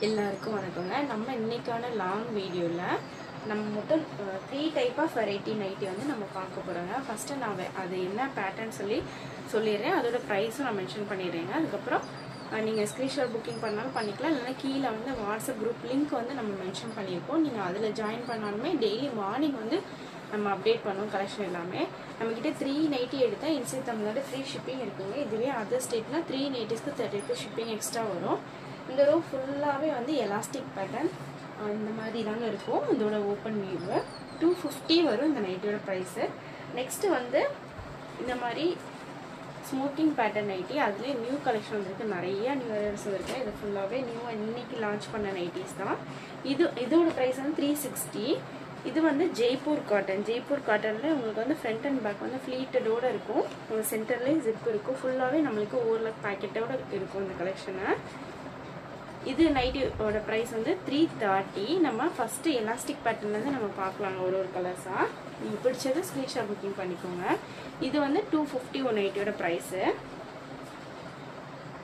எல்லாருக்கும் வணக்கங்க. நம்ம இன்னைக்கான லாங் வீடியோல நம்ம மொத்தம் 3 டைப் ஆஃப் வெரைட்டி நைட்டி வந்து நம்ம பார்க்க போறோங்க. ஃபர்ஸ்ட் நான் அது என்ன பேட்டர்ன் சொல்லிடுறேன். அதோட ப்ரைஸும் நான் மென்ஷன் பண்ணிடுறேங்க. அதுக்கப்புறம் நீங்கள் ஸ்க்ரீன்ஷாட் புக்கிங் பண்ணாலும் பண்ணிக்கலாம், இல்லைன்னா கீழே வந்து வாட்ஸ்அப் குரூப் லிங்க் வந்து நம்ம மென்ஷன் பண்ணியிருக்கோம். நீங்கள் அதில் ஜாயின் பண்ணாலுமே டெய்லி மார்னிங் வந்து நம்ம அப்டேட் பண்ணுவோம் கலெக்ஷன் எல்லாமே. நம்மக்கிட்ட 3 நைட்டி எடுத்தால் இன்சைட் தமிழ்நாடு ஃப்ரீ ஷிப்பிங் இருக்குங்க. இதுவே அதர் ஸ்டேட்னா 3 நைட்டிஸ்க்கு 30 rupees ஷிப்பிங் எக்ஸ்ட்ரா வரும். இந்த ரோ ஃபுல்லாகவே வந்து எலாஸ்டிக் பேட்டர்ன் இந்த மாதிரி தாங்க இருக்கும். இதோட ஓப்பன் வியூவு 250 வரும் இந்த நைட்டியோட ப்ரைஸு. நெக்ஸ்ட்டு வந்து இந்த மாதிரி ஸ்மோக்கிங் பேட்டர்ன் நைட்டி, அதுலேயே நியூ கலெக்ஷன் வந்துருக்கு, நிறைய நியூ வெரைட்டிஸ் இருக்குது. இது ஃபுல்லாகவே இன்னைக்கு லான்ச் பண்ண நைட்டிஸ் தான். இதோட ப்ரைஸ் வந்து 360. இது வந்து ஜெய்ப்பூர் காட்டனில் உங்களுக்கு வந்து ஃப்ரண்ட் அண்ட் பேக் வந்து ஃப்ளீட்டடோடு இருக்கும். சென்டர்லேயும் ஜிப் இருக்கும். ஃபுல்லாகவே நம்மளுக்கு ஓவர்லாக் பேக்கெட்டோடு இருக்கும் இந்த கலெக்ஷனை. இது நைட்டியோட ப்ரைஸ் வந்து 330. நம்ம ஃபஸ்ட்டு எலாஸ்டிக் பேட்டர்ன்லேருந்து நம்ம பார்க்கலாங்க ஒரு கலர்ஸாக. நீங்கள் பிடிச்சது ஸ்க்ரீன்ஷாட் புக்கிங் பண்ணிக்கோங்க. இது வந்து 250 ஒரு நைட்டியோட ப்ரைஸு.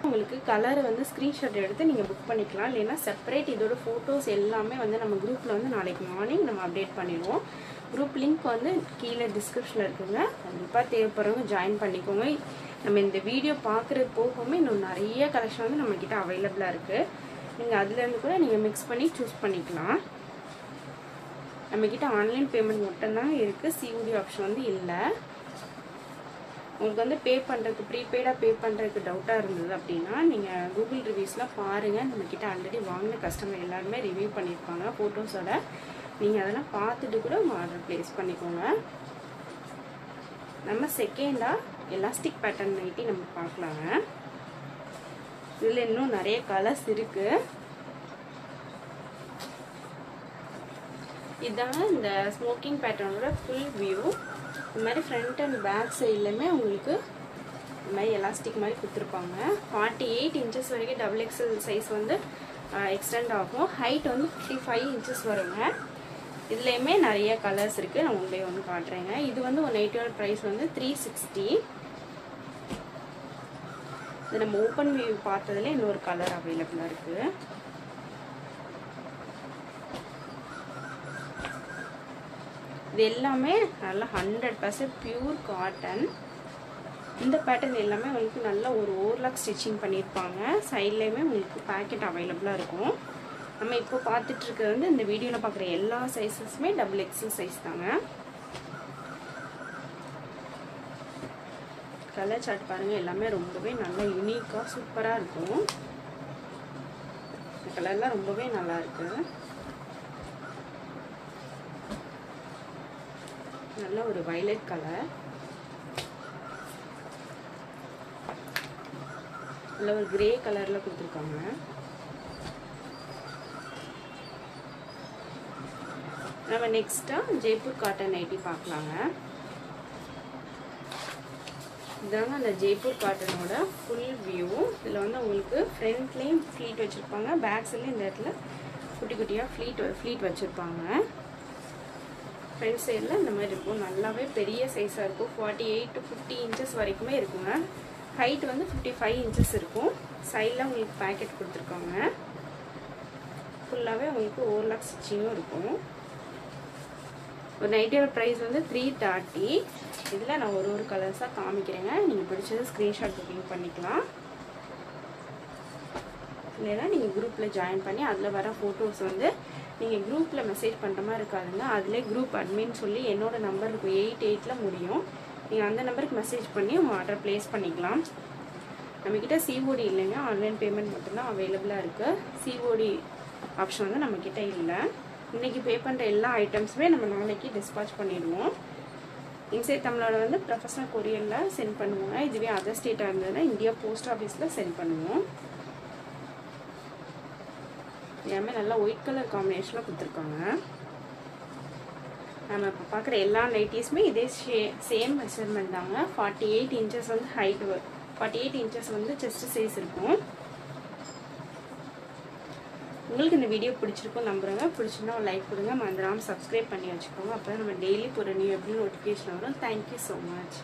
உங்களுக்கு கலர் வந்து ஸ்க்ரீன்ஷாட் எடுத்து நீங்கள் புக் பண்ணிக்கலாம், இல்லைன்னா செப்பரேட் இதோட ஃபோட்டோஸ் எல்லாமே வந்து நம்ம குரூப்பில் வந்து நாளைக்கு மார்னிங் நம்ம அப்டேட் பண்ணிடுவோம். குரூப் லிங்க் வந்து கீழே டிஸ்கிரிப்ஷனில் இருக்குங்க. கண்டிப்பாக தேவைப்படுறவங்க ஜாயின் பண்ணிக்கோங்க. நம்ம இந்த வீடியோ பார்க்குறது போகவுமே இன்னும் நிறைய கலெக்ஷன் வந்து நம்மக்கிட்ட அவைலபிளாக இருக்குது. நீங்கள் அதுலேருந்து கூட நீங்கள் மிக்ஸ் பண்ணி சூஸ் பண்ணிக்கலாம். நம்மக்கிட்ட ஆன்லைன் பேமெண்ட் மட்டும்தான் இருக்குது, சிஓடி ஆப்ஷன் வந்து இல்லை. உங்களுக்கு வந்து ப்ரீபெய்டாக பே பண்ணுறதுக்கு டவுட்டாக இருந்தது அப்படின்னா நீங்கள் கூகுள் ரிவ்யூஸ்லாம் பாருங்கள். நம்மக்கிட்ட ஆல்ரெடி வாங்கின கஸ்டமர் எல்லாருமே ரிவ்யூ பண்ணியிருப்பாங்க ஃபோட்டோஸோட. நீங்கள் அதெல்லாம் பார்த்துட்டு கூட ஆர்டர் ப்ளேஸ் பண்ணிக்கோங்க. நம்ம செகண்டாக எலாஸ்டிக் பேட்டர்ன் நைட்டி நம்ம பார்க்கலாங்க. இதில் இன்னும் நிறைய கலர்ஸ் இருக்குது. இதுதாங்க இந்த ஸ்மோக்கிங் பேட்டர்னோட ஃபுல் வியூ. இந்த மாதிரி ஃப்ரண்ட் அண்ட் பேக் சைட்லையுமே உங்களுக்கு இந்த மாதிரி எலாஸ்டிக் மாதிரி கொடுத்துருப்பாங்க. 48 inches வரைக்கும் XXL சைஸ் வந்து எக்ஸ்டெண்ட் ஆகும். ஹைட் வந்து 55 inches வருங்க. இதுலேயுமே நிறைய கலர்ஸ் இருக்குது. நான் உங்களே வந்து காட்டுறேங்க. இது வந்து ஒரு நைட்டியோட ப்ரைஸ் வந்து 360. இது நம்ம ஓப்பன் வியூ பார்த்ததுல இன்னொரு கலர் அவைலபிளாக இருக்குது. இது எல்லாமே நல்லா 100% பியூர் காட்டன். இந்த பேட்டர்ன் எல்லாமே உங்களுக்கு நல்ல ஒரு ஓவர்லாக் ஸ்டிச்சிங் பண்ணியிருப்பாங்க. சைட்லேயுமே உங்களுக்கு பேக்கெட் அவைலபிளாக இருக்கும். நம்ம இப்போ பார்த்துட்டு இருக்கிறது வந்து இந்த வீடியோவில் பார்க்குற எல்லா சைஸஸுமே XXL சைஸ் தாங்க. கலர் சார்ட் பாருங்கள், எல்லாமே ரொம்பவே நல்லா யூனிக்காக சூப்பராக இருக்கும். இந்த கலர்லாம் ரொம்பவே நல்லா இருக்கு. நல்ல ஒரு வயலட் கலர், நல்ல ஒரு கிரே கலரில் கொடுத்துருக்காங்க. நம்ம நெக்ஸ்ட்டாக ஜெய்ப்பூர் காட்டன் நைட்டி பார்க்கலாங்க. இதாங்க அந்த ஜெய்ப்பூர் காட்டனோட ஃபுல் வியூ. இதில் வந்து உங்களுக்கு ஃப்ரண்ட்லேயும் ஃப்ளீட் வச்சுருப்பாங்க, பேக் சைட்லேயும் இந்த இடத்துல குட்டி குட்டியாக ஃப்ளீட் வச்சுருப்பாங்க. ஃப்ரண்ட் சைடில் இந்த மாதிரி இருக்கும். நல்லாவே பெரிய சைஸாக இருக்கும். 48 to 50 inches வரைக்குமே இருக்குங்க. ஹைட் வந்து 55 inches இருக்கும். சைடில் உங்களுக்கு பேக்கெட் கொடுத்துருக்காங்க. ஃபுல்லாகவே உங்களுக்கு ஓவர்லாக் ஸ்டிச்சிங்கும் இருக்கும். ஒரு நைட்டியோட ப்ரைஸ் வந்து 330. இதில் நான் ஒரு கலர்ஸாக காமிக்கிறேங்க. நீங்கள் பிடிச்சது ஸ்க்ரீன்ஷாட் புக்கிங் பண்ணிக்கலாம், இல்லைன்னா நீங்கள் குரூப்பில் ஜாயின் பண்ணி அதில் வர ஃபோட்டோஸ் வந்து நீங்கள் குரூப்பில் மெசேஜ் பண்ணுற மாதிரி இருக்காதுங்க. அதிலே குரூப் அட்மின்னு சொல்லி என்னோட நம்பர் இருக்கும், 88 முடியும். நீங்கள் அந்த நம்பருக்கு மெசேஜ் பண்ணி உங்கள் ஆர்டர் ப்ளேஸ் பண்ணிக்கலாம். நம்மக்கிட்ட சிஓடி இல்லைங்க, ஆன்லைன் பேமெண்ட் மட்டும்தான் அவைலபிளாக இருக்குது. சிஓடி ஆப்ஷன் வந்து நம்மக்கிட்ட இல்லை. இன்றைக்கி பே பண்ணுற எல்லா ஐட்டம்ஸுமே நம்ம நாளைக்கு டிஸ்பாச் பண்ணிடுவோம். இன்சைட் தமிழோட வந்து ப்ரொஃபஷனல் கொரியரில் சென்ட் பண்ணுவோங்க. இதுவே அதர் ஸ்டேட்டாக இருந்ததுன்னா இந்தியா போஸ்ட் ஆஃபீஸில் சென்ட் பண்ணுவோம். எல்லாமே நல்லா ஒயிட் கலர் காம்பினேஷனில் கொடுத்துருக்காங்க. நம்ம இப்போ பார்க்குற எல்லா நைட்டிஸுமே இதே சேம் மெஷர்மெண்ட் தாங்க. 48 inches வந்து ஹைட், 48 inches வந்து செஸ்ட் சைஸ் இருக்கும். உங்களுக்கு இந்த வீடியோ பிடிச்சிருக்கும் நம்புறேங்க. பிடிச்சிருந்தா ஒரு லைக் கொடுங்க, மறந்துடாமல் சப்ஸ்கிரைப் பண்ணி வச்சுக்கோங்க. அப்போ நம்ம டெய்லி ஒரு நியூ எப்படி நோட்டிஃபிகேஷன் வரும். Thank you so much.